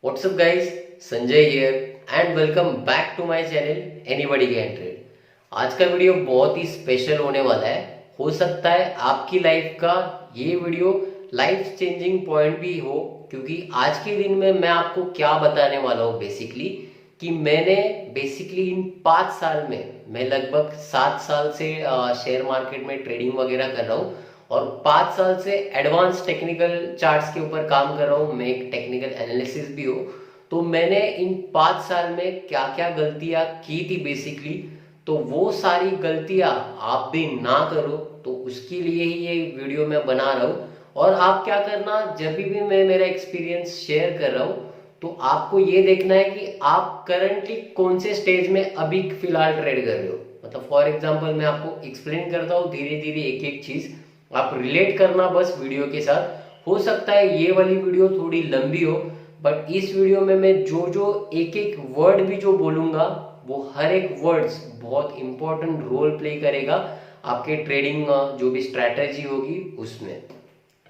What's up guys, Sanjay here and welcome back to my channel Anybody Can Trade। आज का video बहुत ही special होने वाला है। हो सकता है आपकी लाइफ का ये वीडियो लाइफ चेंजिंग पॉइंट भी हो, क्योंकि आज के दिन में मैं आपको क्या बताने वाला हूँ बेसिकली कि मैंने बेसिकली इन 5 साल में मैं लगभग 7 साल से शेयर मार्केट में ट्रेडिंग वगैरह कर रहा हूँ और 5 साल से एडवांस टेक्निकल चार्ट्स के ऊपर काम कर रहा हूँ। मैं एक टेक्निकल एनालिसिस भी हूँ। तो मैंने इन 5 साल में क्या क्या गलतियां की थी बेसिकली, तो वो सारी गलतियां आप भी ना करो, तो उसके लिए ही ये वीडियो मैं बना रहा हूँ। और आप क्या करना, जब भी मैं मेरा एक्सपीरियंस शेयर कर रहा हूँ तो आपको ये देखना है कि आप करंटली कौन से स्टेज में अभी फिलहाल ट्रेड कर रहे हो। मतलब फॉर एग्जांपल मैं आपको एक्सप्लेन करता हूँ धीरे धीरे एक एक चीज, आप रिलेट करना बस वीडियो के साथ। हो सकता है ये वाली वीडियो थोड़ी लंबी हो, बट इस वीडियो में मैं जो जो एक एक वर्ड भी जो बोलूंगा वो हर एक वर्ड्स बहुत इंपॉर्टेंट रोल प्ले करेगा आपके ट्रेडिंग जो भी स्ट्रैटेजी होगी उसमें।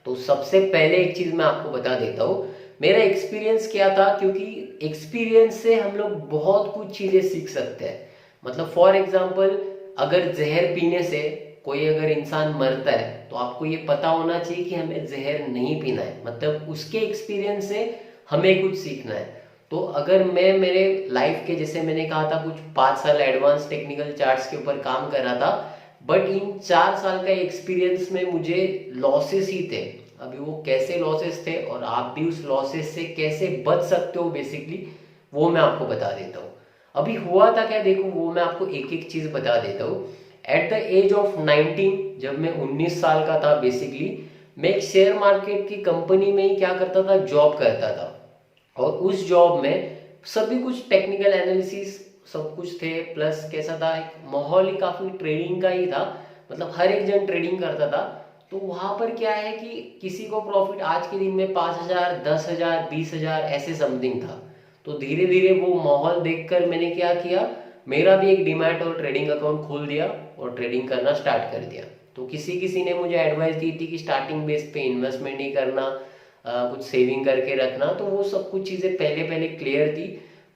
तो सबसे पहले एक चीज मैं आपको बता देता हूँ मेरा एक्सपीरियंस क्या था, क्योंकि एक्सपीरियंस से हम लोग बहुत कुछ चीजें सीख सकते हैं। मतलब फॉर एग्जाम्पल अगर जहर पीने से कोई अगर इंसान मरता है तो आपको ये पता होना चाहिए कि हमें जहर नहीं पीना है। मतलब उसके एक्सपीरियंस से हमें कुछ सीखना है। तो अगर मैं मेरे लाइफ के, जैसे मैंने कहा था, कुछ 5 साल एडवांस टेक्निकल चार्ट्स के ऊपर काम कर रहा था, बट इन 4 साल का एक्सपीरियंस में मुझे लॉसेस ही थे। अभी वो कैसे लॉसेस थे और आप भी उस लॉसेस से कैसे बच सकते हो बेसिकली, वो मैं आपको बता देता हूँ। अभी हुआ था क्या, देखो वो मैं आपको एक एक चीज बता देता हूँ। एट द एज ऑफ 19, जब मैं 19 साल का था बेसिकली, मैं एक शेयर मार्केट की कंपनी में ही क्या करता था, जॉब करता था। और उस जॉब में सभी कुछ टेक्निकल एनालिसिस सब कुछ थे, प्लस कैसा था, एक माहौल ही काफी ट्रेडिंग का ही था। मतलब हर एक जन ट्रेडिंग करता था। तो वहां पर क्या है कि किसी को प्रॉफिट आज के दिन में 5,000, 10,000, 20,000 ऐसे समथिंग था। तो धीरे धीरे वो माहौल देखकर मैंने क्या किया, मेरा भी एक डीमैट और ट्रेडिंग अकाउंट खोल दिया और ट्रेडिंग करना स्टार्ट कर दिया। तो किसी किसी ने मुझे एडवाइस दी थी कि स्टार्टिंग बेस पे इन्वेस्टमेंट नहीं करना, कुछ सेविंग करके रखना। तो वो सब कुछ चीज़ें पहले पहले क्लियर थी।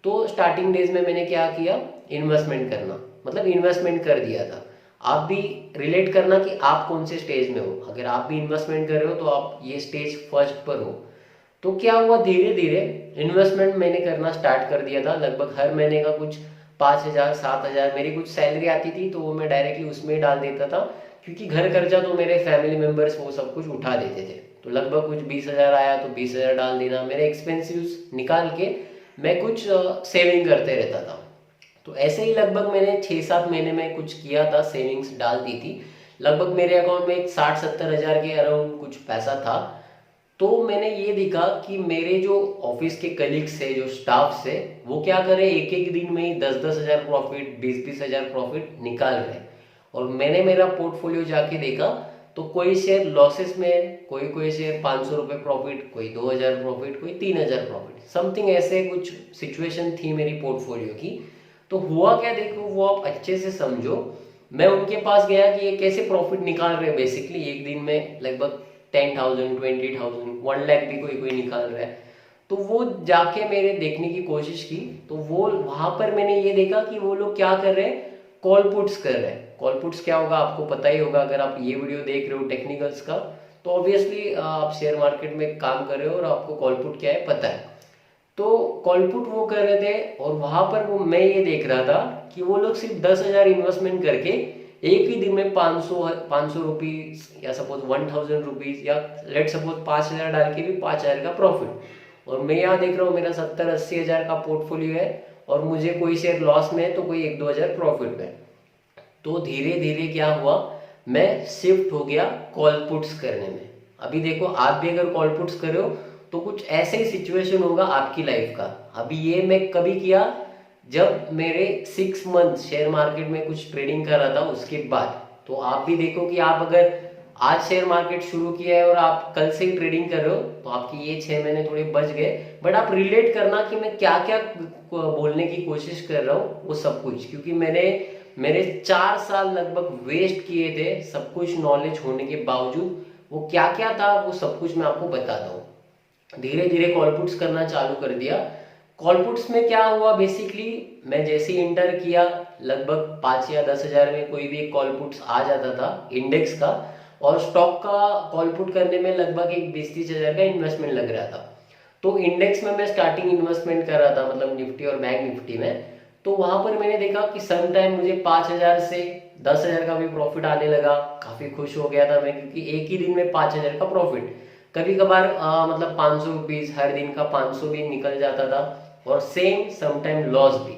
तो स्टार्टिंग डेज में मैंने क्या किया, इन्वेस्टमेंट करना, मतलब इन्वेस्टमेंट कर दिया था। आप भी रिलेट करना कि आप कौन से स्टेज में हो। अगर आप भी इन्वेस्टमेंट कर रहे हो तो आप ये स्टेज फर्स्ट पर हो। तो क्या हुआ, धीरे धीरे इन्वेस्टमेंट मैंने करना स्टार्ट कर दिया था। लगभग हर महीने का कुछ 5,000, 7,000 मेरी कुछ सैलरी आती थी, तो वो मैं डायरेक्टली उसमें ही डाल देता था, क्योंकि घर खर्चा तो मेरे फैमिली मेंबर्स वो सब कुछ उठा देते थे। तो लगभग कुछ 20,000 आया तो 20,000 डाल देना, मेरे एक्सपेंसिव निकाल के मैं कुछ सेविंग करते रहता था। तो ऐसे ही लगभग मैंने 6-7 महीने में कुछ किया था, सेविंग्स डाल दी थी। लगभग मेरे अकाउंट में एक 60-70 हज़ार के अराउंड कुछ पैसा था। तो मैंने ये देखा कि मेरे जो ऑफिस के कलीग्स है, जो स्टाफ है, वो क्या करे, एक एक दिन में ही 10-10 हज़ार प्रॉफिट, 20-20 हज़ार प्रॉफिट निकाल रहे। और मैंने मेरा पोर्टफोलियो जाके देखा तो कोई शेयर लॉसेस में है, कोई कोई शेयर 500 रुपये प्रॉफिट, कोई 2,000 प्रॉफिट, कोई 3,000 प्रॉफिट, समथिंग ऐसे कुछ सिचुएशन थी मेरी पोर्टफोलियो की। तो हुआ क्या, देखो वो आप अच्छे से समझो। मैं उनके पास गया कि ये कैसे प्रॉफिट निकाल रहे हैं। बेसिकली एक दिन में लगभग 10,000, 20,000, 1 लाख भी कोई कोई निकाल रहा है। तो वो जाके मेरे देखने की कोशिश की, तो वो वहां पर मैंने ये देखा कि वो लोग क्या कर रहे हैं, कॉल पुट्स कर रहे हैं। कॉल पुट्स क्या होगा आपको पता ही होगा, अगर आप ये वीडियो देख रहे हो टेक्निकल्स का, तो ऑब्वियसली आप शेयर मार्केट में काम कर रहे हो और आपको कॉल पुट क्या है पता है। तो कॉल पुट वो कर रहे थे और वहां पर वो मैं ये देख रहा था कि वो लोग सिर्फ 10,000 इन्वेस्टमेंट करके एक ही दिन में 500 रुपीज या सपोज 1,000 रुपीज या लेट सपोज 5,000 डाल के भी 5,000 का प्रॉफिट। और मैं यहाँ देख रहा हूँ मेरा 70-80 हज़ार का पोर्टफोलियो है और मुझे कोई शेयर लॉस में है तो कोई 1-2 हज़ार प्रॉफिट में। तो धीरे धीरे क्या हुआ, मैं शिफ्ट हो गया कॉल पुट्स करने में। अभी देखो आप भी अगर कॉल पुट्स कर रहे हो तो कुछ ऐसे ही सिचुएशन होगा आपकी लाइफ का। अभी ये मैं कभी किया जब मेरे 6 मंथ शेयर मार्केट में कुछ ट्रेडिंग कर रहा था उसके बाद। तो आप भी देखो कि आप अगर आज शेयर मार्केट शुरू किया है और आप कल से ही ट्रेडिंग कर रहे हो तो आपकी ये 6 महीने थोड़े बच गए। बट आप रिलेट करना कि मैं क्या क्या बोलने की कोशिश कर रहा हूँ वो सब कुछ, क्योंकि मैंने मेरे 4 साल लगभग वेस्ट किए थे सब कुछ नॉलेज होने के बावजूद। वो क्या क्या था वो सब कुछ मैं आपको बताता हूँ। धीरे धीरे कॉल पुट्स करना चालू कर दिया। कॉल पुट्स में क्या हुआ, बेसिकली मैं जैसे ही इंटर किया लगभग 5 या 10 हज़ार में कोई भी एक कॉल पुट्स आ जाता था इंडेक्स का, और स्टॉक का कॉल पुट करने में लगभग एक 20-30 हज़ार का इन्वेस्टमेंट लग रहा था। तो इंडेक्स में मैं स्टार्टिंग इन्वेस्टमेंट कर रहा था, मतलब निफ्टी और बैंक निफ्टी में। तो वहां पर मैंने देखा कि सम टाइम मुझे 5 हज़ार से 10 हज़ार का भी प्रॉफिट आने लगा। काफी खुश हो गया था मैं, क्योंकि एक ही दिन में 5 हज़ार का प्रॉफिट। कभी कभार मतलब 500 रुपीज, हर दिन का 500 भी निकल जाता था, और सेम सम टाइम लॉस भी।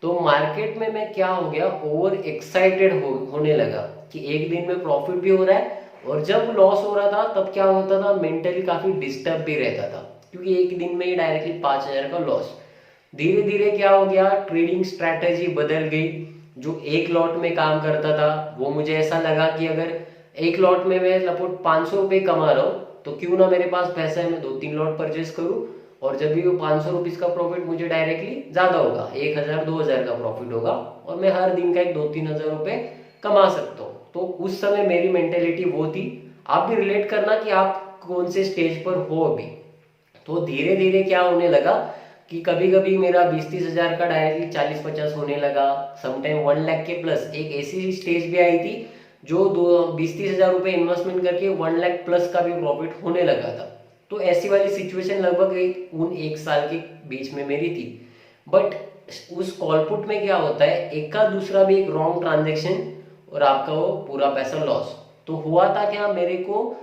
तो मार्केट में मैं क्या हो गया, ओवर एक्साइटेड होने लगा कि एक दिन में प्रॉफिट भी हो रहा है, और जब लॉस हो रहा था तब क्या होता था, मेंटली काफी डिस्टर्ब भी रहता था, क्योंकि एक दिन में ही डायरेक्टली 5 हज़ार का लॉस। धीरे धीरे क्या हो गया, ट्रेडिंग स्ट्रैटेजी बदल गई। जो एक लॉट में काम करता था वो मुझे ऐसा लगा कि अगर एक लॉट में मैं लगभग 500 रुपये कमा रहा हूँ, तो क्यों ना मेरे पास पैसा है, मैं 2-3 लॉट परचेस करूँ, और जब भी वो 500 रुपीज का प्रॉफिट मुझे डायरेक्टली ज्यादा होगा, 1 हज़ार 2 हज़ार का प्रॉफिट होगा, और मैं हर दिन का एक 2-3 हज़ार रुपये कमा सकता हूँ। तो उस समय मेरी मेंटेलिटी वो थी। आप भी रिलेट करना कि आप कौन से स्टेज पर हो अभी। तो धीरे धीरे क्या होने लगा कि कभी कभी मेरा 20-30 हज़ार का डायरेक्टली 40-50 होने लगा, समटाइम 1 लाख के प्लस। एक ऐसी स्टेज भी आई थी जो 20-30 हज़ार रुपये इन्वेस्टमेंट करके 1 लाख प्लस का भी प्रॉफिट होने लगा था। तो ऐसी वाली सिचुएशन लगभग एक साल के बीच में मेरी थी। बट उस कॉलपुट में क्या होता है, एक का दूसरा भी एक रॉन्ग ट्रांजेक्शन और आपका वो पूरा पैसा लॉस। तो हुआ था क्या, मेरे को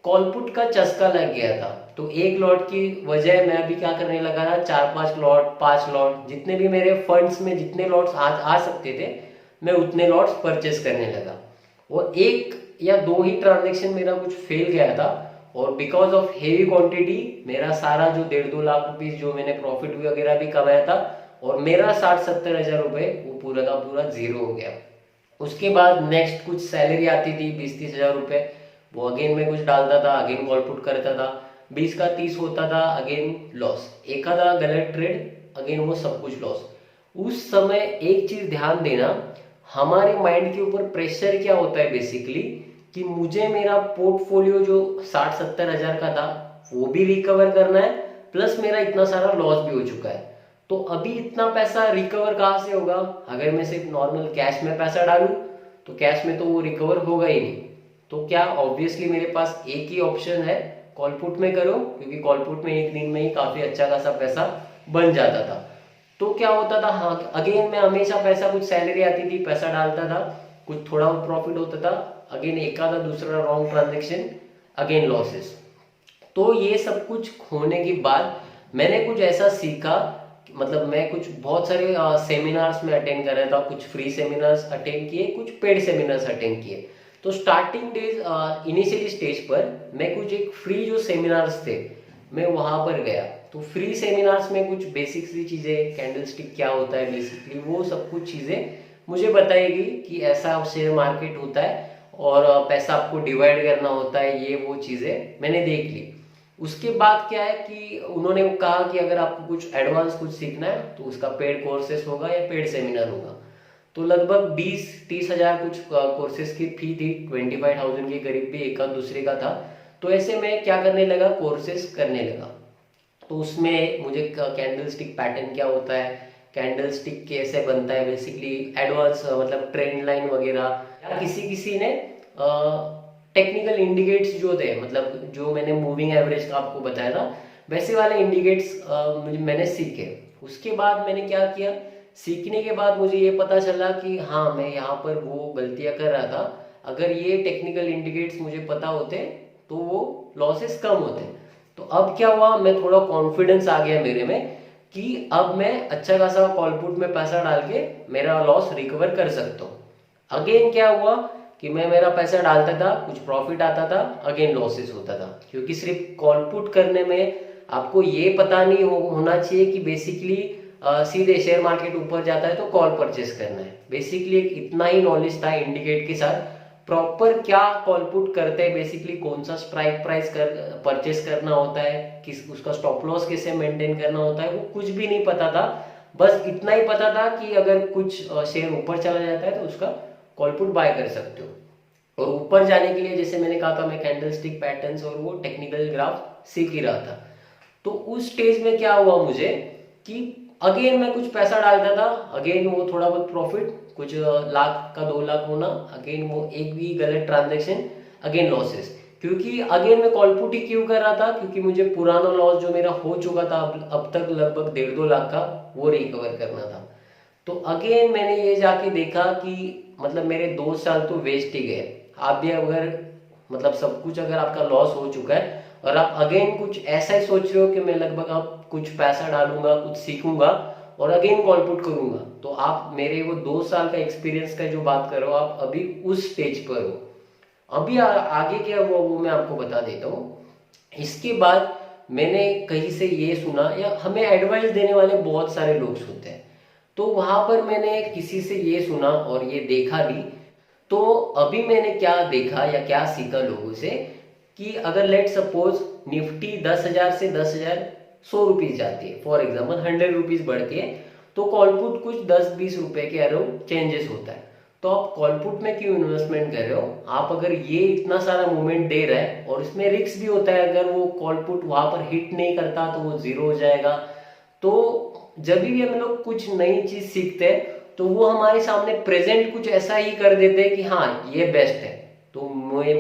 कॉलपुट का चस्का लग गया था। तो एक लॉट की वजह मैं अभी क्या करने लगा था, 4-5 लॉट, 5 लॉट, जितने भी मेरे फंड्स में जितने लॉट्स आ सकते थे, मैं उतने लॉट्स परचेस करने लगा। और एक या दो ही ट्रांजेक्शन मेरा कुछ फेल गया था, और बिकॉज ऑफ हेवी क्वांटिटी मेरा सारा जो 1.5-2 लाख रुपीज जो मैंने प्रॉफिट वगैरह भी कमाया था, और मेरा 60-70 हज़ार रुपये वो पूरा का पूरा जीरो हो गया। उसके बाद नेक्स्ट कुछ सैलरी आती थी 20-30 हज़ार रुपये, वो अगेन मैं कुछ डालता था, अगेन कॉल पुट करता था, 20 का 30 होता था, अगेन लॉस। एक आधा गलत ट्रेड, अगेन वो सब कुछ लॉस। उस समय एक चीज ध्यान देना, हमारे माइंड के ऊपर प्रेशर क्या होता है बेसिकली, कि मुझे मेरा पोर्टफोलियो जो 60-70 हज़ार का था वो भी रिकवर करना है, प्लस मेरा इतना सारा लॉस भी हो चुका है। तो अभी इतना पैसा रिकवर कहाँ से होगा, अगर मैं सिर्फ नॉर्मल कैश में पैसा डालूं तो कैश में तो वो रिकवर होगा ही नहीं। तो क्या ऑब्वियसली मेरे पास एक ही ऑप्शन है, कॉल पुट में करो, क्योंकि कॉल पुट में एक दिन में ही काफी अच्छा खासा पैसा बन जाता था। तो क्या होता था, हाँ अगेन मैं हमेशा पैसा, कुछ सैलरी आती थी पैसा डालता था, कुछ थोड़ा प्रॉफिट होता था, अगेन एक आधा दूसरा रॉन्ग ट्रांजेक्शन, अगेन लॉसेस। तो ये सब कुछ होने के बाद मैंने कुछ ऐसा सीखा, मतलब मैं कुछ बहुत सारे सेमिनार्स में अटेंड कर रहा था, कुछ फ्री सेमिनार्स अटेंड किए, कुछ पेड सेमिनार्स अटेंड किए। तो स्टार्टिंग डेज इनिशियली स्टेज पर मैं कुछ एक फ्री जो सेमिनार्स थे मैं वहां पर गया। तो फ्री सेमिनार्स में कुछ बेसिक सी चीजें, कैंडल स्टिक क्या होता है बेसिकली, वो सब कुछ चीजें मुझे बताएगी कि ऐसा शेयर मार्केट होता है, और पैसा आपको डिवाइड करना होता है, ये वो चीजें मैंने देख ली। उसके बाद क्या है कि उन्होंने कहा कि अगर आपको कुछ एडवांस कुछ सीखना है तो उसका पेड कोर्सेस होगा या पेड सेमिनार होगा। तो लगभग 20-30 हज़ार कुछ कोर्सेज की फी थी, 25,000 के करीब भी एक दूसरे का था। तो ऐसे में क्या करने लगा, कोर्सेज करने लगा। तो उसमें मुझे कैंडल स्टिक पैटर्न क्या होता है, कैंडल स्टिक कैसे बनता है, बेसिकली एडवांस मतलब ट्रेंड लाइन वगैरह, या किसी किसी ने टेक्निकल इंडिकेट्स जो थे, मतलब जो मैंने मूविंग एवरेज का आपको बताया था, वैसे वाले इंडिकेट्स मैंने सीखे। उसके बाद मैंने क्या किया, सीखने के बाद मुझे ये पता चला कि हाँ मैं यहाँ पर वो गलतियां कर रहा था, अगर ये टेक्निकल इंडिकेट्स मुझे पता होते तो वो लॉसेस कम होते। तो अब क्या हुआ, मैं थोड़ा कॉन्फिडेंस आ गया मेरे में कि अब मैं अच्छा खासा कॉलपुट में पैसा डाल के मेरा लॉस रिकवर कर सकता हूँ। अगेन क्या हुआ कि मैं मेरा पैसा डालता था, कुछ प्रॉफिट आता था, अगेन लॉसेस होता था, क्योंकि सिर्फ कॉल पुट करने में आपको ये पता नहीं होना चाहिए कि बेसिकली सीधे शेयर मार्केट ऊपर जाता है तो कॉल परचेस करना है। बेसिकली एक इतना ही नॉलेज था इंडिकेट के साथ, प्रॉपर क्या कॉल पुट करते हैं, बेसिकली कौन सा स्ट्राइक प्राइस कर परचेस करना होता है, किस उसका स्टॉप लॉस कैसे मेंटेन करना होता है, वो कुछ भी नहीं पता था। बस इतना ही पता था कि अगर कुछ शेयर ऊपर चला जाता है तो उसका कॉल पुट बाय कर सकते हो। और ऊपर जाने के लिए जैसे मैंने कहा था, मैं कैंडल स्टिक पैटर्न्स और वो टेक्निकल ग्राफ सीख ही रहा था। तो उस स्टेज में क्या हुआ मुझे कि अगेन मैं कुछ पैसा डालता था, अगेन वो थोड़ा बहुत प्रॉफिट, कुछ लाख का 2 लाख होना, अगेन वो एक भी गलत ट्रांजेक्शन, अगेन लॉसेस। क्योंकि अगेन मैं कॉल पुट ही क्यों कर रहा था, क्योंकि मुझे पुराना लॉस जो मेरा हो चुका था अब तक लगभग 1.5-2 लाख का, वो रिकवर करना था। तो अगेन मैंने ये जाके देखा कि मतलब मेरे 2 साल तो वेस्ट ही गए। आप भी अगर मतलब सब कुछ अगर आपका लॉस हो चुका है और आप अगेन कुछ ऐसा ही सोच रहे हो कि मैं लगभग अब कुछ पैसा डालूंगा, कुछ सीखूंगा और अगेन कॉल पुट करूंगा, तो आप मेरे वो 2 साल का एक्सपीरियंस का जो बात कर रहे हो, आप अभी उस स्टेज पर हो। अभी आगे क्या हुआ वो मैं आपको बता देता हूँ। इसके बाद मैंने कहीं से ये सुना, या हमें एडवाइस देने वाले बहुत सारे लोग होते हैं, तो वहां पर मैंने किसी से ये सुना और ये देखा भी। तो अभी मैंने क्या देखा या क्या सीखा लोगों से कि अगर लेट सपोज निफ्टी 10,000 से 10,000 100 रुपीज जाती है, फॉर एग्जाम्पल 100 रुपीज बढ़ती है, तो कॉलपुट कुछ 10-20 रुपए के अराउंड चेंजेस होता है। तो आप कॉलपुट में क्यों इन्वेस्टमेंट कर रहे हो? आप अगर ये इतना सारा मूवमेंट दे रहा है और इसमें रिस्क भी होता है, अगर वो कॉलपुट वहां पर हिट नहीं करता तो वो जीरो हो जाएगा। तो जब भी हम लोग कुछ नई चीज सीखते हैं तो वो हमारे सामने प्रेजेंट कुछ ऐसा ही कर देते हैं कि हाँ ये बेस्ट है। तो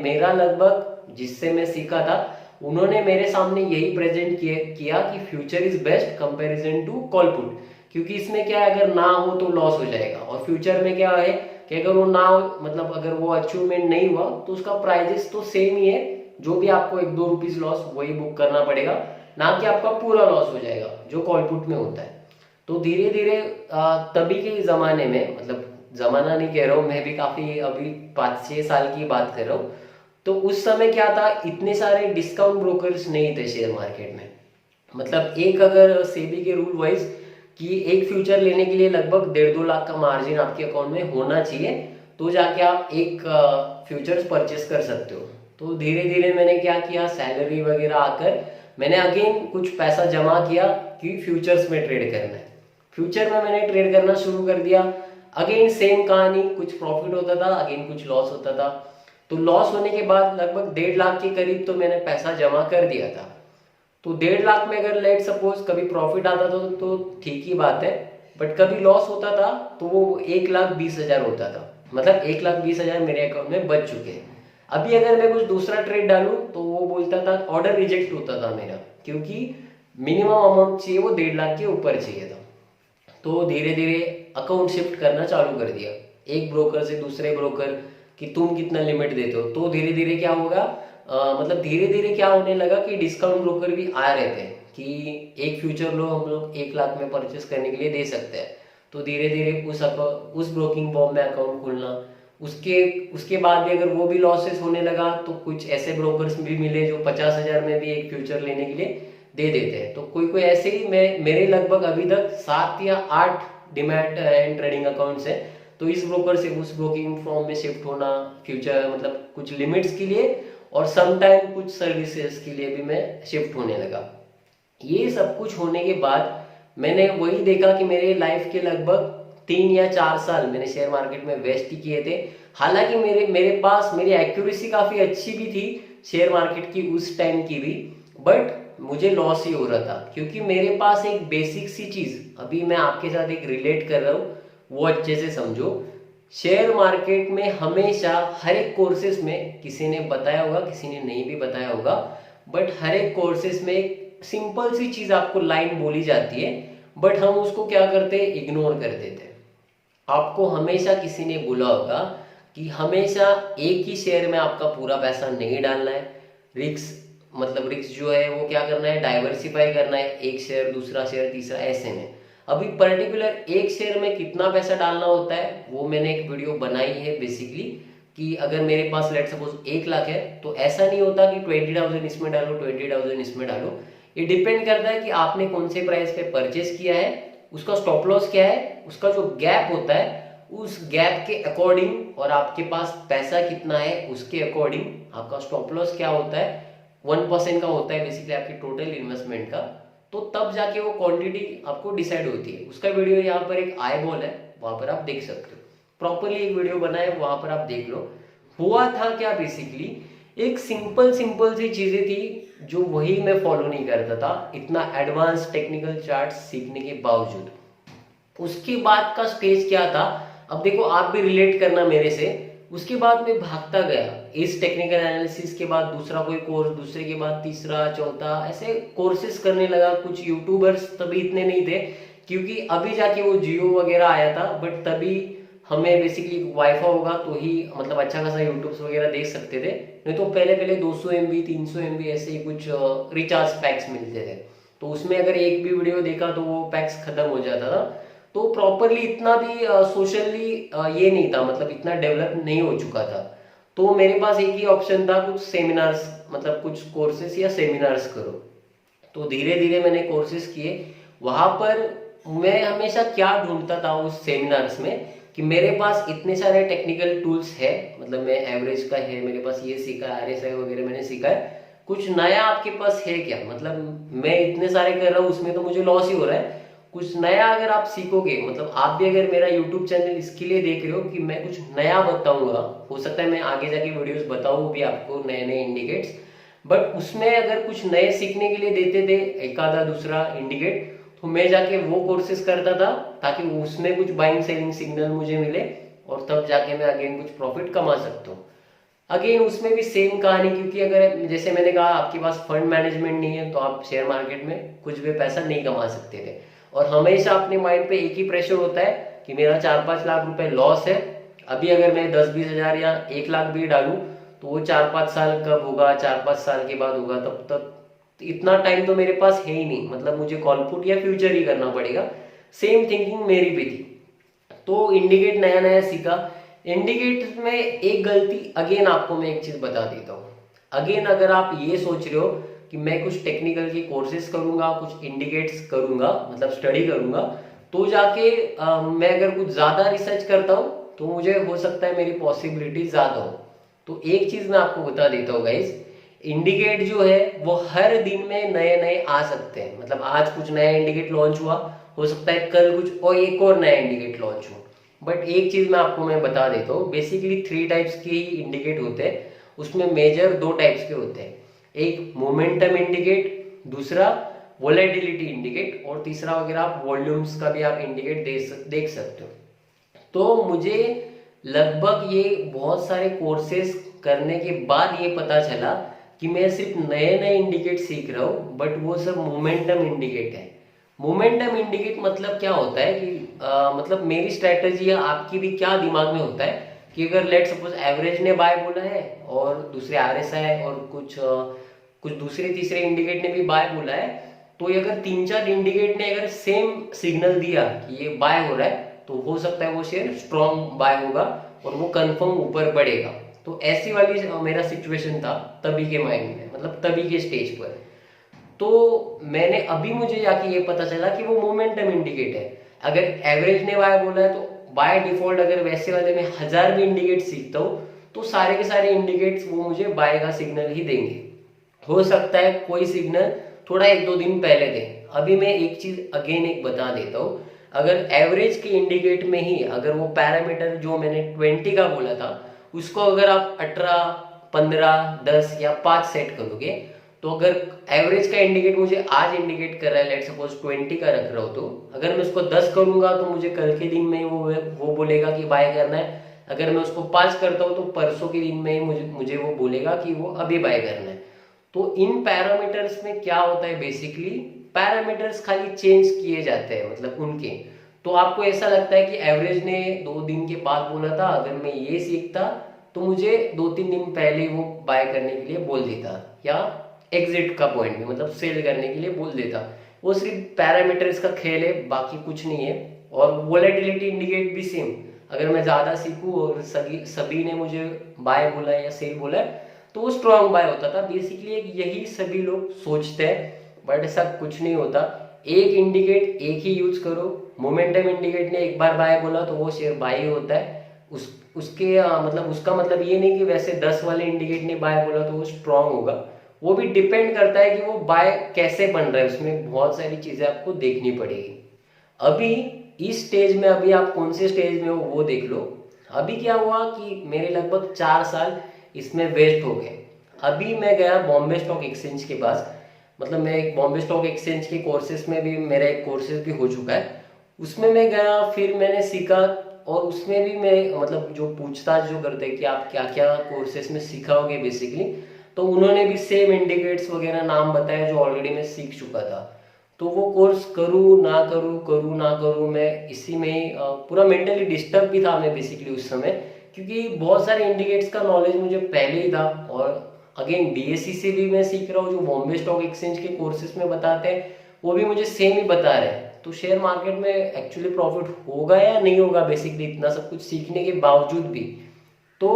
मेरा लगभग जिससे मैं सीखा था, उन्होंने मेरे सामने यही प्रेजेंट किया कि future is best comparison to call put. क्योंकि इसमें क्या है, अगर ना हो तो लॉस हो जाएगा, और फ्यूचर में क्या है कि अगर वो ना हो, मतलब अगर वो अचीवमेंट नहीं हुआ तो उसका प्राइजेस तो सेम ही है, जो भी आपको 1-2 रुपीज लॉस वही बुक करना पड़ेगा, ना कि आपका पूरा लॉस हो जाएगा जो कॉल पुट में होता है। तो धीरे धीरे तभी के जमाने में, मतलब जमाना नहीं कह रहा हूँ, मैं भी काफी अभी 5-6 साल की बात कर रहा हूँ, तो उस समय क्या था, इतने सारे डिस्काउंट ब्रोकर्स नहीं थे शेयर मार्केट में। मतलब एक अगर सेबी के रूल वाइज कि एक फ्यूचर लेने के लिए लगभग 1.5-2 लाख का मार्जिन आपके अकाउंट में होना चाहिए, तो जाके आप एक फ्यूचर्स परचेस कर सकते हो। तो धीरे धीरे मैंने क्या किया, सैलरी वगैरह आकर मैंने अगेन कुछ पैसा जमा किया कि फ्यूचर्स में ट्रेड करना है। फ्यूचर में मैंने ट्रेड करना शुरू कर दिया। अगेन सेम कहानी, कुछ प्रॉफिट होता था, अगेन कुछ लॉस होता था। तो लॉस होने के बाद लगभग 1.5 लाख के करीब तो मैंने पैसा जमा कर दिया था। तो 1.5 लाख में अगर लेट सपोज कभी प्रॉफिट आता था तो ठीक ही बात है, बट कभी लॉस होता था तो वो 1,20,000 होता था। मतलब 1,20,000 मेरे अकाउंट में बच चुके हैं। अभी अगर मैं कुछ दूसरा ट्रेड डालूं तो वो बोलता था, ऑर्डर रिजेक्ट होता था मेरा, क्योंकि मिनिमम अमाउंट चाहिए वो 1.5 लाख के ऊपर चाहिए था। तो धीरे धीरे अकाउंट शिफ्ट करना चालू कर दिया, एक ब्रोकर से दूसरे ब्रोकर, कि तुम कितना लिमिट देते हो। तो धीरे धीरे क्या होगा, मतलब धीरे धीरे क्या होने लगा कि डिस्काउंट ब्रोकर भी आ रहे थे कि एक फ्यूचर लो हम लोग 1 लाख में परचेस करने के लिए दे सकते हैं। तो धीरे धीरे उस ब्रोकिंग फॉर्म में अकाउंट खोलना, उसके उसके बाद भी अगर वो भी लॉसेस होने लगा तो कुछ ऐसे ब्रोकर्स भी मिले जो 50,000 में भी एक फ्यूचर लेने के लिए दे देते हैं। तो कोई कोई ऐसे ही मेरे लगभग अभी तक 7 या 8 डिमैट एंड ट्रेडिंग अकाउंट्स है। तो इस ब्रोकर से उस ब्रोकिंग फॉर्म में शिफ्ट होना, फ्यूचर मतलब कुछ लिमिट्स के लिए और सम टाइम कुछ सर्विसेज के लिए भी मैं शिफ्ट होने लगा। ये सब कुछ होने के बाद मैंने वही देखा कि मेरे लाइफ के लगभग 3 या 4 साल मैंने शेयर मार्केट में वेस्ट ही किए थे। हालांकि मेरे पास मेरी एक्यूरेसी काफी अच्छी भी थी शेयर मार्केट की उस टाइम की भी, बट मुझे लॉस ही हो रहा था, क्योंकि मेरे पास एक बेसिक सी चीज अभी मैं आपके साथ एक रिलेट कर रहा हूँ, वो अच्छे से समझो। शेयर मार्केट में हमेशा हर एक कोर्सेज में किसी ने बताया होगा, किसी ने नहीं भी बताया होगा, बट हर एक कोर्सेज में एक सिंपल सी चीज आपको लाइन बोली जाती है, बट हम उसको क्या करते हैं, इग्नोर कर देते हैं। आपको हमेशा किसी ने बोला होगा कि हमेशा एक ही शेयर में आपका पूरा पैसा नहीं डालना है, रिस्क मतलब रिस्क जो है वो क्या करना है, डाइवर्सिफाई करना है, एक शेयर दूसरा शेयर तीसरा, ऐसे में। अभी पर्टिकुलर एक शेयर में कितना पैसा डालना होता है वो मैंने एक वीडियो बनाई है बेसिकली, कि अगर मेरे पास लेट सपोज 1 लाख है तो ऐसा नहीं होता कि 20,000 इसमें डालो 20,000 इसमें डालो। ये डिपेंड करता है कि आपने कौन से प्राइस पे परचेस किया है, उसका स्टॉप लॉस क्या है, उसका जो गैप होता है उस गैप के अकॉर्डिंग, और आपके पास पैसा कितना है उसके अकॉर्डिंग आपका स्टॉप लॉस क्या होता है, 1% का होता है बेसिकली आपकी टोटल इन्वेस्टमेंट का। तो तब जाके वो क्वांटिटी आपको डिसाइड होती है। उसका वीडियो यहाँ पर एक आई बॉल है, वहां पर आप देख सकते हो, प्रॉपरली एक वीडियो बना है, वहां पर आप देख लो। हुआ था क्या, बेसिकली एक सिंपल सिंपल सी चीजें थी जो वही मैं फॉलो नहीं करता था इतना एडवांस टेक्निकल चार्ट सीखने के बावजूद। उसके बाद का स्टेज क्या था, अब देखो आप भी रिलेट करना मेरे से। उसके बाद मैं भागता गया, इस टेक्निकल एनालिसिस के बाद दूसरा कोई कोर्स, दूसरे के बाद तीसरा, चौथा, ऐसे कोर्सेज करने लगा। कुछ यूट्यूबर्स तभी इतने नहीं थे क्योंकि अभी जाके वो जियो वगैरह आया था, बट तभी हमें बेसिकली वाईफाई होगा तो ही मतलब अच्छा खासा यूट्यूब्स वगैरह देख सकते थे। नहीं तो पहले पहले 200 MB 300 MB ऐसे ही कुछ रिचार्ज पैक्स मिलते थे, तो उसमें अगर एक भी वीडियो देखा तो वो पैक्स खत्म हो जाता था। तो प्रॉपरली इतना भी सोशली ये नहीं था, मतलब इतना डेवलप नहीं हो चुका था। तो मेरे पास एक ही ऑप्शन था, कुछ सेमिनार्स, मतलब कुछ कोर्सेस या सेमिनार्स करो। तो धीरे धीरे मैंने कोर्सेज किए। वहां पर मैं हमेशा क्या ढूंढता था उस सेमिनार्स में कि मेरे पास इतने सारे टेक्निकल टूल्स है, मतलब मैं एवरेज का है, मेरे पास ये सीखा है, RSI वगैरह मैंने सीखा है, कुछ नया आपके पास है क्या? मतलब मैं इतने सारे कर रहा हूँ उसमें तो मुझे लॉस ही हो रहा है। कुछ नया अगर आप सीखोगे, मतलब आप भी अगर मेरा यूट्यूब चैनल इसके लिए देख रहे हो कि मैं कुछ नया बताऊंगा, हो सकता है मैं आगे जाके वीडियोस बताऊं भी आपको नए नए इंडिकेट्स, बट उसमें अगर कुछ नए सीखने के लिए देते थे एक आधा दूसरा इंडिकेट, तो मैं जाके वो कोर्सेज करता था ताकि उसमें कुछ बाइंग सेलिंग सिग्नल मुझे मिले और तब जाके मैं अगेन कुछ प्रॉफिट कमा सकता हूँ। अगेन उसमें भी सेम कहानी, क्योंकि अगर जैसे मैंने कहा आपके पास फंड मैनेजमेंट नहीं है तो आप शेयर मार्केट में कुछ भी पैसा नहीं कमा सकते थे। और हमेशा अपने माइंड पे एक ही प्रेशर होता है कि मेरा 4-5 लाख रुपए लॉस है, अभी अगर मैं 10-20 हजार या 1 लाख भी डालूं तो वो 4-5 साल कब होगा, 4-5 साल के बाद होगा, तब तक इतना टाइम तो मेरे पास है ही नहीं, मतलब मुझे कॉल पुट या फ्यूचर ही करना पड़ेगा। सेम थिंकिंग मेरी भी थी। तो इंडिकेट नया नया सीखा। इंडिकेट में एक गलती अगेन आपको मैं एक चीज बता देता हूँ। अगेन अगर आप ये सोच रहे हो कि मैं कुछ टेक्निकल की कोर्सेज करूंगा, कुछ इंडिकेट्स करूंगा, मतलब स्टडी करूंगा, तो जाके मैं अगर कुछ ज्यादा रिसर्च करता हूँ तो मुझे हो सकता है मेरी पॉसिबिलिटी ज्यादा हो। तो एक चीज मैं आपको बता देता हूँ गाइस, इंडिकेट जो है वो हर दिन में नए नए आ सकते हैं। मतलब आज कुछ नया इंडिकेट लॉन्च हुआ, हो सकता है कल कुछ और एक और नया इंडिकेट लॉन्च हो। बट एक चीज मैं बता देता हूँ, बेसिकली 3 टाइप्स के ही इंडिकेट होते हैं। उसमें मेजर 2 टाइप्स के होते हैं, एक मोमेंटम इंडिकेट, दूसरा वोलेटिलिटी इंडिकेट, और तीसरा वगैरह आप वॉल्यूम्स का भी आप इंडिकेट देख सकते हो। तो मुझे लगभग ये बहुत सारे कोर्सेज करने के बाद ये पता चला कि मैं सिर्फ नए नए इंडिकेट सीख रहा हूँ, बट वो सब मोमेंटम इंडिकेट है। मोमेंटम इंडिकेट मतलब क्या होता है कि मतलब मेरी स्ट्रेटजी है, आपकी भी क्या दिमाग में होता है कि अगर लेट सपोज एवरेज ने बाय बोला है और दूसरे RSI और कुछ दूसरे तीसरे इंडिकेट ने भी बाय बोला है, तो ये अगर 3-4 इंडिकेट ने अगर सेम सिग्नल दिया कि ये बाय हो रहा है, तो हो सकता है वो शेयर स्ट्रॉन्ग बाय होगा और वो कंफर्म ऊपर बढ़ेगा। तो ऐसी वाली मेरा सिचुएशन था तभी के माइंड में, मतलब तभी के स्टेज पर। तो मैंने अभी मुझे जाके ये पता चला कि वो मोमेंटम इंडिकेट है। अगर एवरेज ने बाय बोला है तो बाय डिफॉल्ट अगर वैसे वाले में 1000 भी इंडिकेट सीखता हूँ तो सारे के सारे इंडिकेट्स वो मुझे बाय का सिग्नल ही देंगे। हो सकता है कोई सिग्नल थोड़ा 1-2 दिन पहले दे। अभी मैं एक चीज अगेन एक बता देता हूँ, अगर एवरेज के इंडिकेट में ही अगर वो पैरामीटर जो मैंने 20 का बोला था उसको अगर आप 18, 15, 10 या 5 सेट करोगे, तो अगर एवरेज का इंडिकेट मुझे आज इंडिकेट कर रहा है, लेट सपोज 20 का रख रहा हो, तो अगर मैं उसको 10 करूंगा तो मुझे कल के दिन में ही वो बोलेगा कि बाय करना है। अगर मैं उसको 5 करता हूँ तो परसों के दिन में ही मुझे वो बोलेगा कि वो अभी बाय करना है। तो इन पैरामीटर्स में क्या होता है, बेसिकली पैरामीटर्स खाली चेंज किए जाते हैं, मतलब उनके। तो आपको ऐसा लगता है कि एवरेज ने 2 दिन के बाद बोला था, अगर मैं ये सीखता तो मुझे 2-3 दिन पहले वो बाय करने के लिए बोल देता, या एग्जिट का पॉइंट में मतलब सेल करने के लिए बोल देता। वो सिर्फ पैरामीटर्स का खेल है, बाकी कुछ नहीं है। और वोलेटिलिटी इंडिकेट भी सेम, अगर मैं ज्यादा सीखूं और सभी ने मुझे बाय बोला है या सेल बोला है तो वो स्ट्रॉन्ग बाय होता था। बेसिकली यही सभी लोग सोचते हैं, बट ऐसा कुछ नहीं होता। एक इंडिकेट एक ही यूज करो। मोमेंटम इंडिकेट ने एक बार बाय बोला तो वो शेयर बाय ही होता है। उसके मतलब उसका मतलब ये नहीं कि वैसे 10 वाले इंडिकेट ने बाय बोला तो वो स्ट्रॉन्ग होगा। वो भी डिपेंड करता है कि वो बाय कैसे बन रहा है, उसमें बहुत सारी चीजें आपको देखनी पड़ेगी। अभी इस स्टेज में, अभी आप कौन से स्टेज में हो वो देख लो। अभी क्या हुआ कि मेरे लगभग 4 साल इसमें वेस्ट हो गए। अभी मैं गया बॉम्बे स्टॉक एक्सचेंज के पास, मतलब मैं एक बॉम्बे स्टॉक एक्सचेंज के कोर्सेज में भी मेरा एक कोर्सेज भी हो चुका है, उसमें मैं गया, फिर मैंने सीखा। और उसमें भी मैं मतलब जो पूछताछ जो करते हैं कि आप क्या क्या कोर्सेज में सीखाओगे बेसिकली, तो उन्होंने भी सेम इंडिकेट्स वगैरह नाम बताए जो ऑलरेडी मैं सीख चुका था। तो वो कोर्स करूँ ना करूँ, करूँ ना करूँ, मैं इसी में ही पूरा मेंटली डिस्टर्ब भी था मैं बेसिकली उस समय, क्योंकि बहुत सारे इंडिकेट्स का नॉलेज मुझे पहले ही था। और अगेन बीएससी से भी मैं सीख रहा हूँ, जो बॉम्बे स्टॉक एक्सचेंज के कोर्सेज में बताते हैं वो भी मुझे सेम ही बता रहे हैं। तो शेयर मार्केट में एक्चुअली प्रॉफिट होगा या नहीं होगा बेसिकली इतना सब कुछ सीखने के बावजूद भी। तो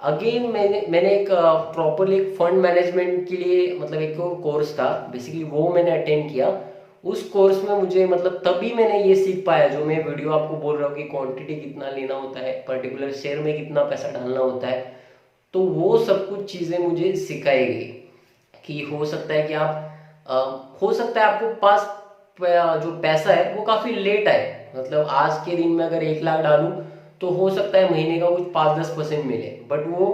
अगेन मैंने एक प्रॉपरली एक फंड मैनेजमेंट के लिए मतलब एक कोर्स था बेसिकली, वो मैंने अटेंड किया। उस कोर्स में मुझे मतलब तभी मैंने ये सीख पाया जो मैं वीडियो आपको बोल रहा हूँ कि क्वांटिटी कितना लेना होता है, पर्टिकुलर शेयर में कितना पैसा डालना होता है। तो वो सब कुछ चीज़ें मुझे सिखाई गई कि हो सकता है कि हो सकता है आपको पास जो पैसा है वो काफ़ी लेट आए, मतलब आज के दिन में अगर 1 लाख डालूं तो हो सकता है महीने का कुछ 5-10% मिले, बट वो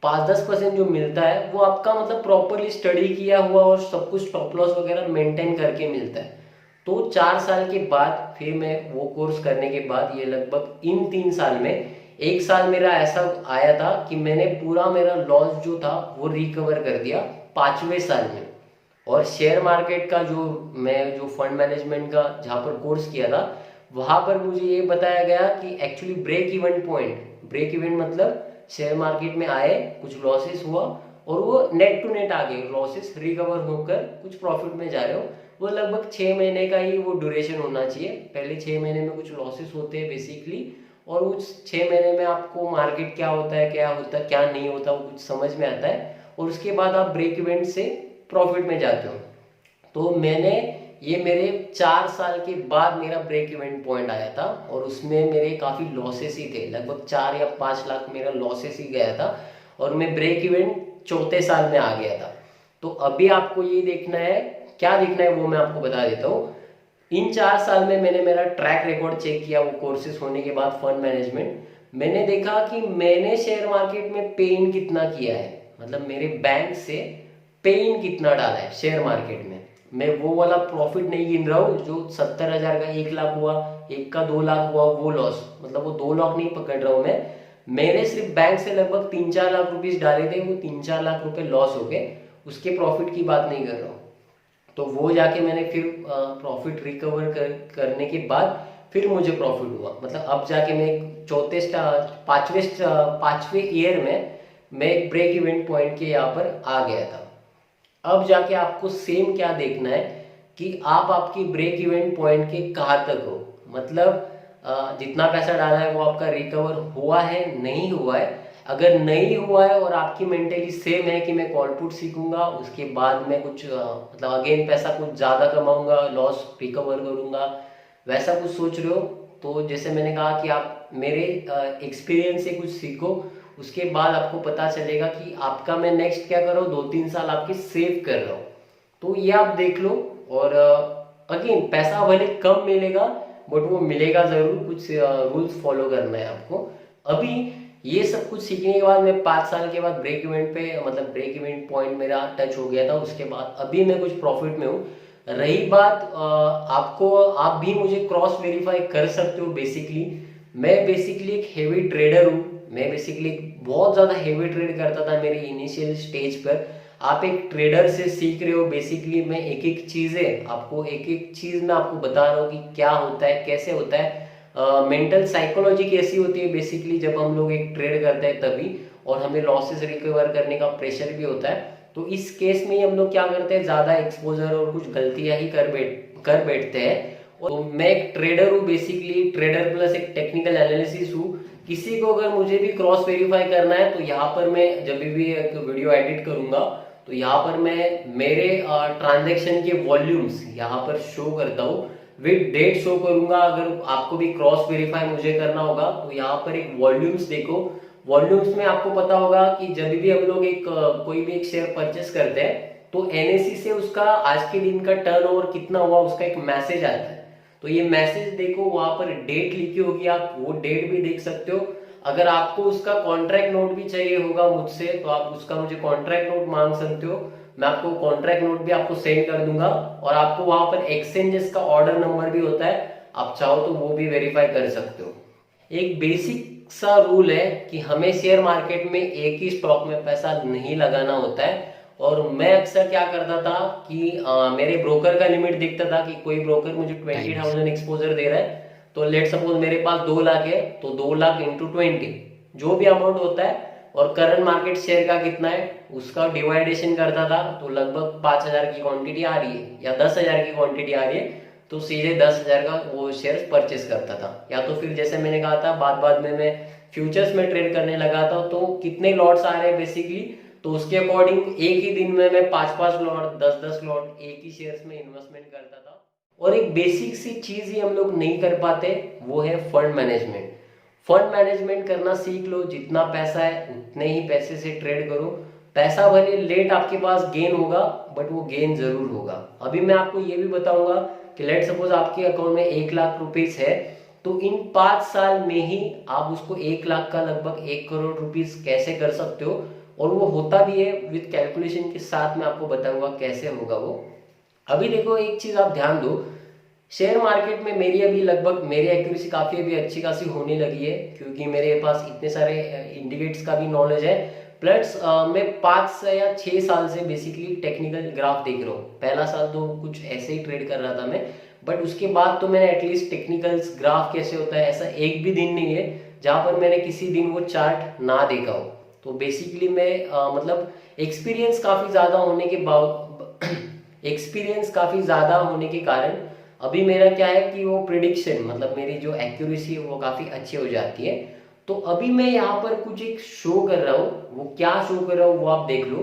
5-10% जो मिलता है वो आपका मतलब प्रॉपरली स्टडी किया हुआ और सब कुछ स्टॉप लॉस वगैरह मेंटेन करके मिलता है। तो 4 साल के बाद फिर मैं वो कोर्स करने के बाद ये लगभग इन 3 साल में 1 साल मेरा ऐसा आया था कि मैंने पूरा मेरा लॉस जो था वो रिकवर कर दिया 5वें साल में। और शेयर मार्केट का जो मैं जो फंड मैनेजमेंट का जहाँ पर कोर्स किया था वहां पर मुझे ये बताया गया कि actually break even point, break even मतलब शेयर मार्केट में आए कुछ लॉसेस हुआ और वो नेट टू नेट आ गए, लॉसेस रिकवर होकर कुछ प्रॉफिट में जा रहे हो, वो लगभग 6 महीने का ही वो ड्यूरेशन होना चाहिए। पहले 6 महीने में कुछ लॉसेस होते हैं बेसिकली, और उस 6 महीने में आपको मार्केट क्या होता है क्या नहीं होता वो कुछ समझ में आता है, और उसके बाद आप ब्रेक इवेंट से प्रॉफिट में जाते हो। तो मैंने ये मेरे 4 साल के बाद मेरा ब्रेक इवेंट पॉइंट आया था, और उसमें मेरे काफ़ी लॉसेस ही थे, लगभग 4 या 5 लाख मेरा लॉसेस ही गया था, और मैं ब्रेक इवेंट चौथे साल में आ गया था। तो अभी आपको ये देखना है, क्या देखना है वो मैं आपको बता देता हूँ। इन 4 साल में मैंने मेरा ट्रैक रिकॉर्ड चेक किया, वो कोर्सेज होने के बाद फंड मैनेजमेंट, मैंने देखा कि मैंने शेयर मार्केट में पे इन कितना किया है, मतलब मेरे बैंक से पे इन कितना डाला है शेयर मार्केट में। मैं वो वाला प्रॉफिट नहीं गिन रहा हूँ जो 70,000 का 1 लाख हुआ, एक का 2 लाख हुआ वो लॉस, मतलब वो 2 लाख नहीं पकड़ रहा हूँ मैं। मैंने सिर्फ बैंक से लगभग 3-4 लाख रुपीज डाले थे, वो 3-4 लाख रुपए लॉस हो गए, उसके प्रॉफिट की बात नहीं कर रहा हूँ। तो वो जाके मैंने फिर प्रॉफिट रिकवर करने के बाद फिर मुझे प्रॉफिट हुआ, मतलब अब जाके मैं चौथे पांचवें ईयर में मैं एक ब्रेक इवेंट पॉइंट के यहाँ पर आ गया था। अब जाके आपको सेम क्या देखना है कि आप आपकी ब्रेक इवेंट पॉइंट के कहाँ तक हो, मतलब जितना पैसा डाला है वो आपका रिकवर हुआ है नहीं हुआ है। अगर नहीं हुआ है और आपकी मेंटली सेम है कि मैं कॉल पुट सीखूंगा उसके बाद मैं कुछ मतलब अगेन पैसा कुछ ज़्यादा कमाऊंगा, लॉस रिकवर करूंगा, वैसा कुछ सोच रहे हो, तो जैसे मैंने कहा कि आप मेरे एक्सपीरियंस से कुछ सीखो, उसके बाद आपको पता चलेगा कि आपका मैं नेक्स्ट क्या कर रहा हूँ, 2-3 साल आपके सेव कर रहा हूँ। तो ये आप देख लो। और अगेन पैसा भले कम मिलेगा बट वो मिलेगा जरूर, कुछ रूल्स फॉलो करना है आपको। अभी ये सब कुछ सीखने के बाद मैं 5 साल के बाद ब्रेक इवेंट पे मतलब ब्रेक इवेंट पॉइंट मेरा टच हो गया था, उसके बाद अभी मैं कुछ प्रॉफिट में हूँ। रही बात आपको, आप भी मुझे क्रॉस वेरीफाई कर सकते हो। बेसिकली मैं बेसिकली एक हेवी ट्रेडर हूँ, मैं बेसिकली बहुत ज़्यादा हेवी ट्रेड करता था मेरे इनिशियल स्टेज पर। आप एक ट्रेडर से सीख रहे हो, बेसिकली मैं एक एक चीज़ें आपको एक एक चीज़ मैं आपको बता रहा हूँ कि क्या होता है कैसे होता है, मेंटल साइकोलॉजी कैसी होती है बेसिकली जब हम लोग एक ट्रेड करते हैं तभी, और हमें लॉसेस रिकवर करने का प्रेशर भी होता है। तो इस केस में हम लोग क्या करते हैं, ज़्यादा एक्सपोजर और कुछ गलतियां ही कर बैठते हैं। और मैं एक ट्रेडर हूँ, बेसिकली ट्रेडर प्लस एक टेक्निकल एनालिसिस हूँ। किसी को अगर मुझे भी क्रॉस वेरीफाई करना है तो यहाँ पर मैं जब भी एक वीडियो एडिट करूंगा तो यहाँ पर मैं मेरे ट्रांजैक्शन के वॉल्यूम्स यहाँ पर शो करता हूँ, विद डेट शो करूंगा। अगर आपको भी क्रॉस वेरीफाई मुझे करना होगा तो यहाँ पर एक वॉल्यूम्स देखो, वॉल्यूम्स में आपको पता होगा कि जब भी हम लोग एक कोई भी एक शेयर परचेस करते हैं तो एनएससी से उसका आज के दिन का टर्नओवर कितना हुआ उसका एक मैसेज आता है। तो ये मैसेज देखो, वहां पर डेट लिखी होगी, आप वो डेट भी देख सकते हो। अगर आपको उसका कॉन्ट्रैक्ट नोट भी चाहिए होगा मुझसे तो आप उसका मुझे कॉन्ट्रैक्ट नोट मांग सकते हो। मैं आपको कॉन्ट्रैक्ट नोट भी आपको सेंड कर दूंगा और आपको वहां पर एक्सचेंजेस का ऑर्डर नंबर भी होता है, आप चाहो तो वो भी वेरीफाई कर सकते हो। एक बेसिक सा रूल है कि हमें शेयर मार्केट में एक ही स्टॉक में पैसा नहीं लगाना होता है। और मैं अक्सर क्या करता था कि मेरे ब्रोकर का लिमिट दिखता था कि कोई ब्रोकर मुझे 20,000 एक्सपोजर दे रहा है, तो लेट सपोज मेरे पास 2 लाख है, तो 2 लाख इंटू 20 जो भी अमाउंट होता है और करंट मार्केट शेयर का कितना है उसका डिवाइडेशन करता था, तो लगभग 5,000 की क्वांटिटी आ रही है या 10,000 की क्वांटिटी आ रही है, तो सीधे 10,000 का वो शेयर परचेस करता था। या तो फिर जैसे मैंने कहा था बाद में मैं फ्यूचर्स में ट्रेड करने लगा था, तो कितने लॉट्स आ रहे हैं बेसिकली, तो उसके अकॉर्डिंग एक ही दिन में मैं 5-5 लॉट 10-10 लॉट एक ही शेयर्स में इन्वेस्टमेंट करता था। और एक बेसिक सी चीज ही हम लोग नहीं कर पाते, वो है फंड मैनेजमेंट। फंड मैनेजमेंट करना सीख लो, जितना पैसा है उतने ही पैसे से ट्रेड करो। पैसा भले लेट आपके पास गेन होगा बट वो गेन जरूर होगा। अभी मैं आपको ये भी बताऊंगा कि लेट सपोज आपके अकाउंट में 1 लाख रुपीस है, तो इन 5 साल में ही आप उसको 1 लाख का लगभग 1 करोड़ रुपीस कैसे कर सकते हो, और वो होता भी है विद कैलकुलेशन के साथ। मैं आपको बताऊंगा कैसे होगा वो। अभी देखो एक चीज आप ध्यान दो, शेयर मार्केट में मेरी अभी लगभग मेरी एक्यूरेसी काफी अभी अच्छी खासी होने लगी है, क्योंकि मेरे पास इतने सारे इंडिकेटर्स का भी नॉलेज है। प्लस मैं 5 से या 6 साल से बेसिकली टेक्निकल ग्राफ देख रहा हूँ। पहला साल तो कुछ ऐसे ही ट्रेड कर रहा था मैं, बट उसके बाद तो मैंने एटलीस्ट टेक्निकल्स ग्राफ कैसे होता है ऐसा एक भी दिन नहीं है जहां पर मैंने किसी दिन वो चार्ट ना देखा हो। तो बेसिकली मैं मतलब एक्सपीरियंस काफी ज्यादा होने के एक्सपीरियंस काफी ज्यादा होने के कारण अभी मेरा क्या है कि वो प्रिडिक्शन मतलब मेरी जो एक्यूरेसी है वो काफी अच्छी हो जाती है। तो अभी मैं यहाँ पर कुछ एक शो कर रहा हूँ, वो क्या शो कर रहा हूँ वो आप देख लो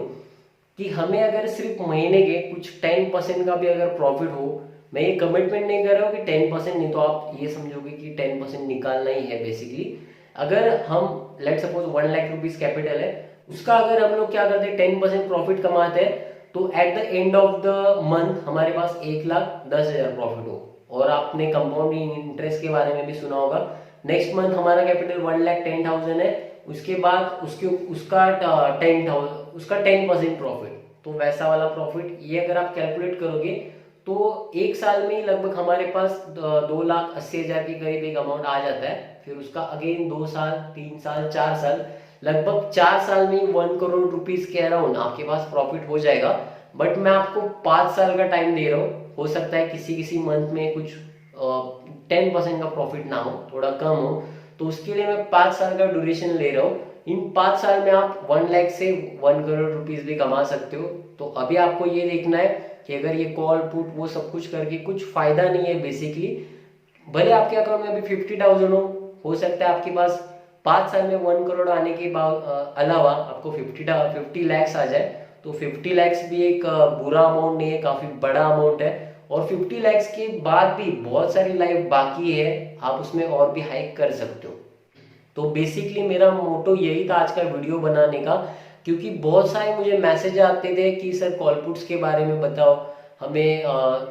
कि हमें अगर सिर्फ महीने के कुछ 10% का भी अगर प्रॉफिट हो, मैं ये कमिटमेंट नहीं कर रहा हूँ कि 10% नहीं, तो आप ये समझोगे कि 10% निकालना ही है बेसिकली। अगर हम let suppose 1 lakh rupees capital है, उसका अगर हम लोग क्या करते हैं 10% प्रॉफिट कमाते हैं, तो at the end of the month हमारे पास 1,10,000 प्रॉफिट हो। और आपने कंपाउंडिंग इंटरेस्ट के बारे में भी सुना होगा। नेक्स्ट मंथ हमारा कैपिटल 1,10,000 है, उसके बाद उसका 10% प्रॉफिट, तो वैसा वाला प्रॉफिट ये अगर आप कैलकुलेट करोगे तो एक साल में ही लगभग हमारे पास 2,80,000 के करीब एक अमाउंट आ जाता है। फिर उसका अगेन 2 साल 3 साल 4 साल, लगभग 4 साल में 1 करोड़ रुपीस के अराउंड आपके पास प्रॉफिट हो जाएगा। बट मैं आपको 5 साल का टाइम दे रहा हूँ, हो सकता है किसी किसी मंथ में कुछ 10% का प्रॉफिट ना हो, थोड़ा कम हो, तो उसके लिए मैं 5 साल का ड्यूरेशन ले रहा हूँ। इन 5 साल में आप 1 लाख से 1 करोड़ रुपीस भी कमा सकते हो। तो अभी आपको ये देखना है कि अगर ये कॉल पुट वो सब कुछ करके कुछ फायदा नहीं है बेसिकली। भले आपके अकाउंट में अभी 50,000 हो सकता है आपके पास 5 साल में 1 करोड़ आने के अलावा आपको 50 लैक्स आ जाए, तो 50 लैक्स भी एक बुरा अमाउंट नहीं है, काफी बड़ा अमाउंट है। और 50 लैक्स के बाद भी बहुत सारी लाइफ बाकी है, आप उसमें और भी हाइक कर सकते हो। तो बेसिकली मेरा मोटो यही था आज का वीडियो बनाने का, क्योंकि बहुत सारे मुझे मैसेज आते थे कि सर कॉल पुट्स के बारे में बताओ हमें।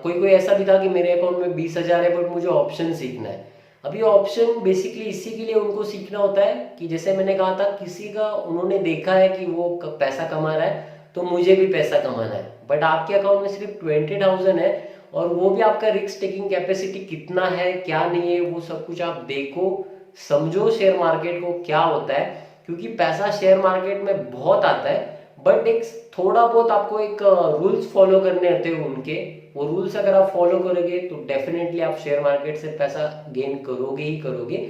कोई कोई ऐसा भी था कि मेरे अकाउंट में 20,000 है बट मुझे ऑप्शन सीखना है। अभी ऑप्शन बेसिकली इसी के लिए उनको सीखना होता है कि जैसे मैंने कहा था किसी का उन्होंने देखा है कि वो पैसा कमा रहा है, तो मुझे भी पैसा कमाना है। बट आपके अकाउंट में सिर्फ 20,000 है, और वो भी आपका रिस्क टेकिंग कैपेसिटी कितना है क्या नहीं है वो सब कुछ आप देखो, समझो शेयर मार्केट को क्या होता है। क्योंकि पैसा शेयर मार्केट में बहुत आता है, बट एक थोड़ा बहुत आपको एक रूल्स फॉलो करने होते हैं उनके। वो रूल्स अगर आप फॉलो करोगे तो डेफिनेटली आप शेयर मार्केट से पैसा गेन करोगे ही करोगे।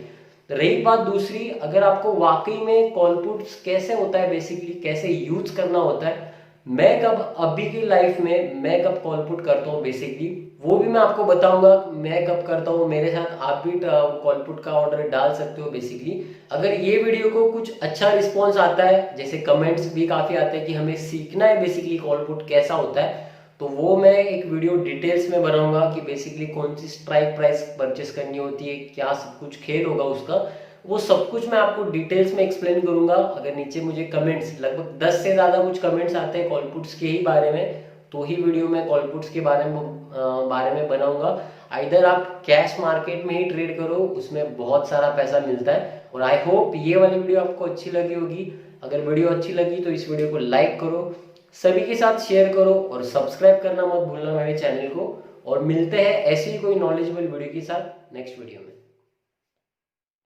रही बात दूसरी, अगर आपको वाकई में कॉल पुट्स कैसे होता है बेसिकली कैसे यूज करना होता है, मैं कब अभी की लाइफ में मैं कब कॉल पुट करता हूँ बेसिकली वो भी मैं आपको बताऊंगा मैं कब करता हूँ। मेरे साथ आप भी कॉल पुट का ऑर्डर डाल सकते हो बेसिकली। अगर ये वीडियो को कुछ अच्छा रिस्पॉन्स आता है, जैसे कमेंट्स भी काफी आते हैं कि हमें सीखना है बेसिकली कॉल पुट कैसा होता है, तो वो मैं एक वीडियो डिटेल्स में बनाऊंगा कि बेसिकली कौन सी स्ट्राइक प्राइस परचेस करनी होती है, क्या सब कुछ खेल होगा उसका, वो सब कुछ मैं आपको डिटेल्स में एक्सप्लेन करूंगा। अगर नीचे मुझे कमेंट्स लगभग 10 से ज्यादा कुछ कमेंट्स आते हैं कॉल पुट्स के ही बारे में, तो ही वीडियो में कॉल पुट्स के बारे में बनाऊंगा। इधर आप कैश मार्केट में ही ट्रेड करो, उसमें बहुत सारा पैसा मिलता है। और आई होप ये वाली वीडियो आपको अच्छी लगी होगी। अगर वीडियो अच्छी लगी तो इस वीडियो को लाइक करो, सभी के साथ शेयर करो और सब्सक्राइब करना मत भूलना मेरे चैनल को। और मिलते हैं ऐसी ही कोई नॉलेजेबल वीडियो के साथ नेक्स्ट वीडियो में।